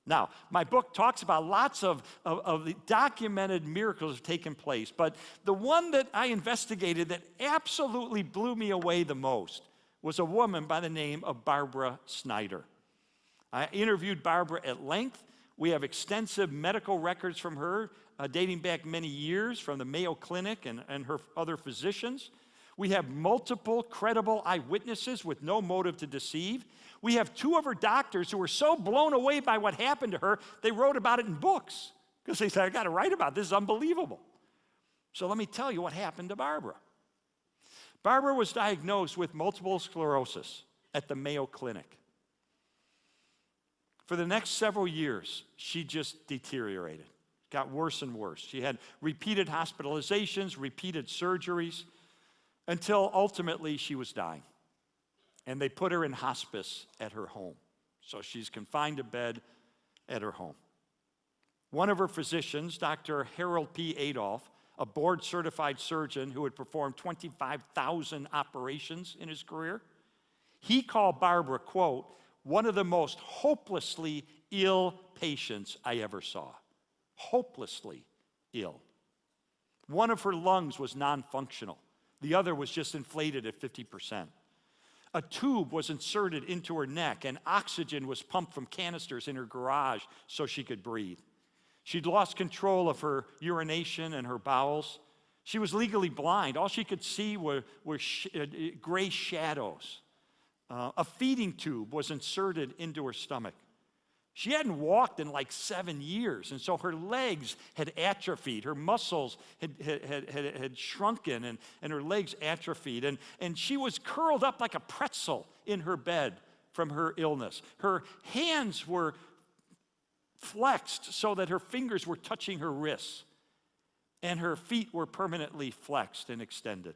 Now, my book talks about lots of the documented miracles that have taken place, but the one that I investigated that absolutely blew me away the most was a woman by the name of Barbara Snyder. I interviewed Barbara at length. We have extensive medical records from her dating back many years from the Mayo Clinic and her other physicians. We have multiple credible eyewitnesses with no motive to deceive. We have 2 of her doctors who were so blown away by what happened to her, they wrote about it in books because they said, I got to write about this. This is unbelievable. So let me tell you what happened to Barbara. Barbara was diagnosed with multiple sclerosis at the Mayo Clinic. For the next several years, she just deteriorated, got worse and worse. She had repeated hospitalizations, repeated surgeries, until ultimately she was dying. And they put her in hospice at her home. So she's confined to bed at her home. One of her physicians, Dr. Harold P. Adolph, a board-certified surgeon who had performed 25,000 operations in his career, he called Barbara, quote, one of the most hopelessly ill patients I ever saw. Hopelessly ill. One of her lungs was non-functional. The other was just inflated at 50%. A tube was inserted into her neck, and oxygen was pumped from canisters in her garage so she could breathe. She'd lost control of her urination and her bowels. She was legally blind. All she could see were gray shadows. A feeding tube was inserted into her stomach. She hadn't walked in like 7 years, and so her legs had atrophied. Her muscles had shrunken, and her legs atrophied. And she was curled up like a pretzel in her bed from her illness. Her hands were flexed so that her fingers were touching her wrists, and her feet were permanently flexed and extended.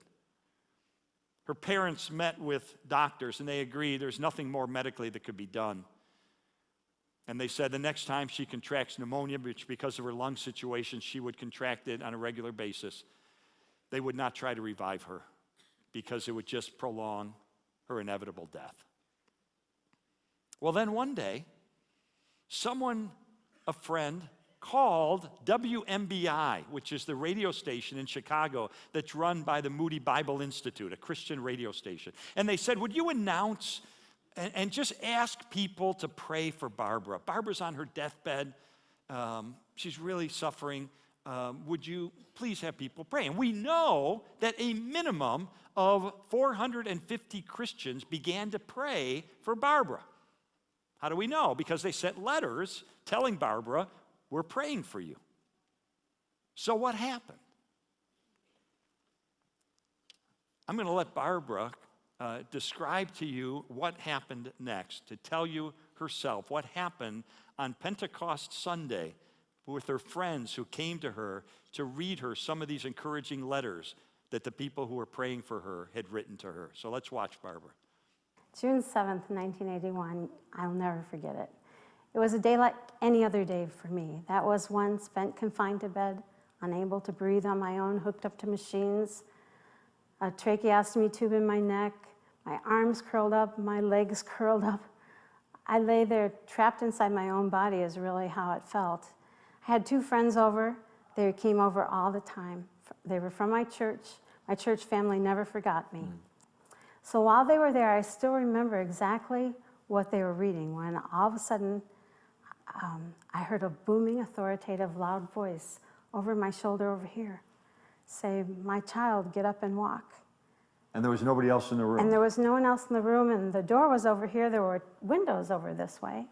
Her parents met with doctors, and they agreed there's nothing more medically that could be done. And they said the next time she contracts pneumonia, which because of her lung situation, she would contract it on a regular basis, they would not try to revive her because it would just prolong her inevitable death. Well, then one day, a friend, called WMBI, which is the radio station in Chicago that's run by the Moody Bible Institute, a Christian radio station. And they said, would you announce and just ask people to pray for Barbara? Barbara's on her deathbed. She's really suffering. Would you please have people pray? And we know that a minimum of 450 Christians began to pray for Barbara. How do we know? Because they sent letters telling Barbara, we're praying for you. So what happened? I'm going to let Barbara describe to you what happened next, to tell you herself what happened on Pentecost Sunday with her friends who came to her to read her some of these encouraging letters that the people who were praying for her had written to her. So let's watch Barbara. June 7th, 1981, I'll never forget it. It was a day like any other day for me. That was one spent confined to bed, unable to breathe on my own, hooked up to machines, a tracheostomy tube in my neck, my arms curled up, my legs curled up. I lay there trapped inside my own body is really how it felt. I had 2 friends over. They came over all the time. They were from my church. My church family never forgot me. So while they were there, I still remember exactly what they were reading when all of a sudden I heard a booming, authoritative, loud voice over my shoulder over here say, my child, get up and walk. And there was nobody else in the room? And there was no one else in the room, and the door was over here. There were windows over this way.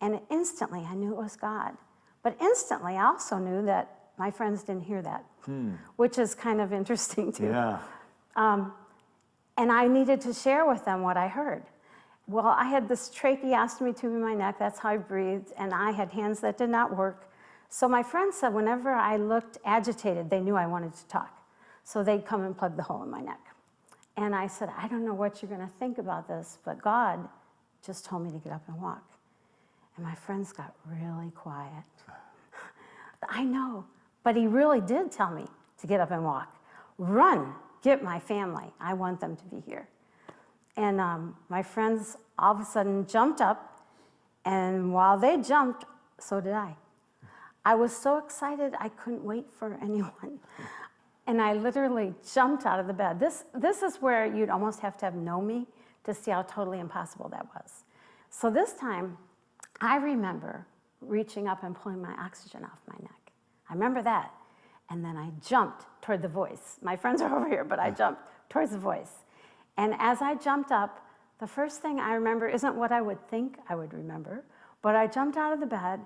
And instantly, I knew it was God. But instantly, I also knew that my friends didn't hear that, which is kind of interesting, too. Yeah. And I needed to share with them what I heard. Well, I had this tracheostomy tube in my neck. That's how I breathed. And I had hands that did not work. So my friends said whenever I looked agitated, they knew I wanted to talk. So they'd come and plug the hole in my neck. And I said, I don't know what you're going to think about this, but God just told me to get up and walk. And my friends got really quiet. I know, but he really did tell me to get up and walk. Run, get my family. I want them to be here. And my friends all of a sudden jumped up, and while they jumped, So did I. I was so excited I couldn't wait for anyone. And I literally jumped out of the bed. This is where you'd almost have to have known me to see how totally impossible that was. So this time, I remember reaching up and pulling my oxygen off my neck. I remember that. And then I jumped toward the voice. My friends are over here, but I jumped towards the voice. And as I jumped up, the first thing I remember isn't what I would think I would remember, but I jumped out of the bed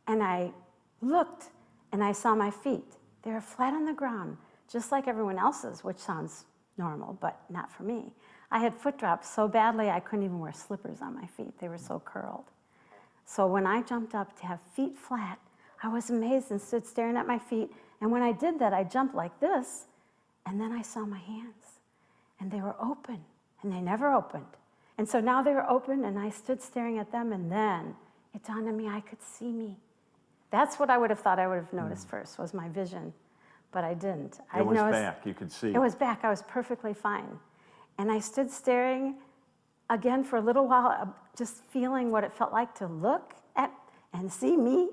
and I looked and I saw my feet. They were flat on the ground, just like everyone else's, which sounds normal, but not for me. I had foot drops so badly I couldn't even wear slippers on my feet. They were so curled. So when I jumped up to have feet flat, I was amazed and stood staring at my feet. And when I did that, I jumped like this, and then I saw my hands. And they were open, and they never opened. And so now they were open, and I stood staring at them, and then it dawned on me I could see me. That's what I would have thought I would have noticed first, was my vision. But I didn't. It was back, you could see. It was back, I was perfectly fine. And I stood staring again for a little while, just feeling what it felt like to look at and see me.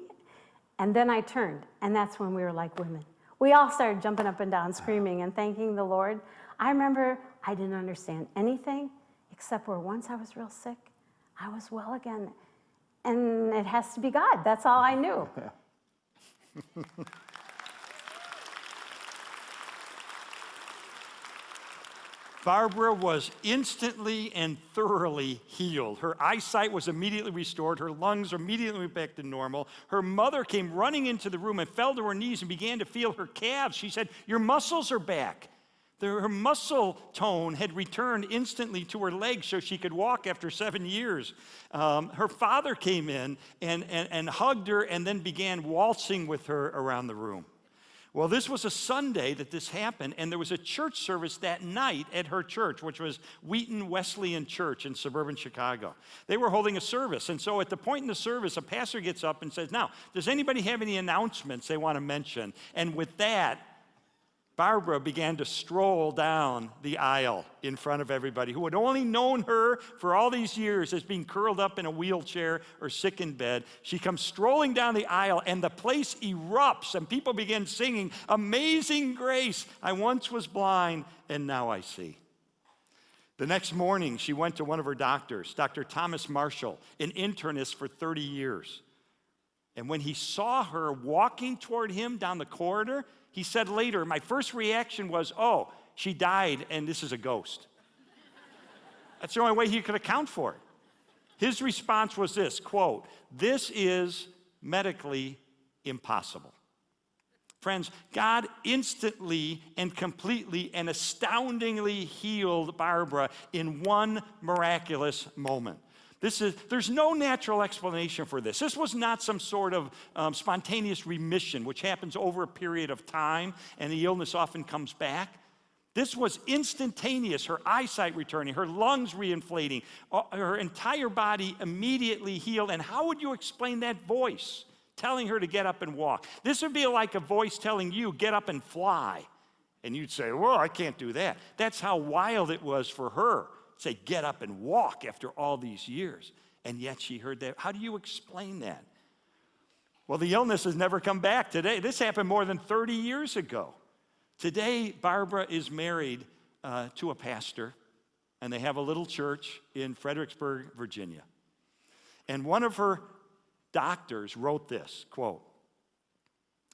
And then I turned, and that's when we were like women. We all started jumping up and down, screaming and thanking the Lord. I remember I didn't understand anything, except where once I was real sick, I was well again. And it has to be God. That's all I knew. Barbara was instantly and thoroughly healed. Her eyesight was immediately restored. Her lungs immediately went back to normal. Her mother came running into the room and fell to her knees and began to feel her calves. She said, "Your muscles are back." Her muscle tone had returned instantly to her legs so she could walk after 7 years. Her father came in and hugged her and then began waltzing with her around the room. Well, this was a Sunday that this happened, and there was a church service that night at her church, which was Wheaton Wesleyan Church in suburban Chicago. They were holding a service, and so at the point in the service, a pastor gets up and says, "Now, does anybody have any announcements they want to mention?" And with that, Barbara began to stroll down the aisle in front of everybody who had only known her for all these years as being curled up in a wheelchair or sick in bed. She comes strolling down the aisle, and the place erupts, and people begin singing, "Amazing Grace, I once was blind, and now I see." The next morning, she went to one of her doctors, Dr. Thomas Marshall, an internist for 30 years. And when he saw her walking toward him down the corridor, he said later, "My first reaction was, oh, she died and this is a ghost." That's the only way he could account for it. His response was this, quote, "This is medically impossible." Friends, God instantly and completely and astoundingly healed Barbara in one miraculous moment. There's no natural explanation for this. This was not some sort of spontaneous remission, which happens over a period of time, and the illness often comes back. This was instantaneous, her eyesight returning, her lungs reinflating, her entire body immediately healed. And how would you explain that voice telling her to get up and walk? This would be like a voice telling you, "Get up and fly." And you'd say, "Well, I can't do that." That's how wild it was for her. Say, "Get up and walk," after all these years. And yet she heard that. How do you explain that? Well, the illness has never come back today. This happened more than 30 years ago. Today, Barbara is married to a pastor, and they have a little church in Fredericksburg, Virginia. And one of her doctors wrote this, quote,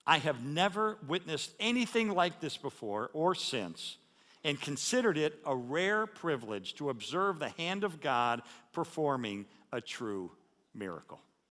"I have never witnessed anything like this before or since, and considered it a rare privilege to observe the hand of God performing a true miracle."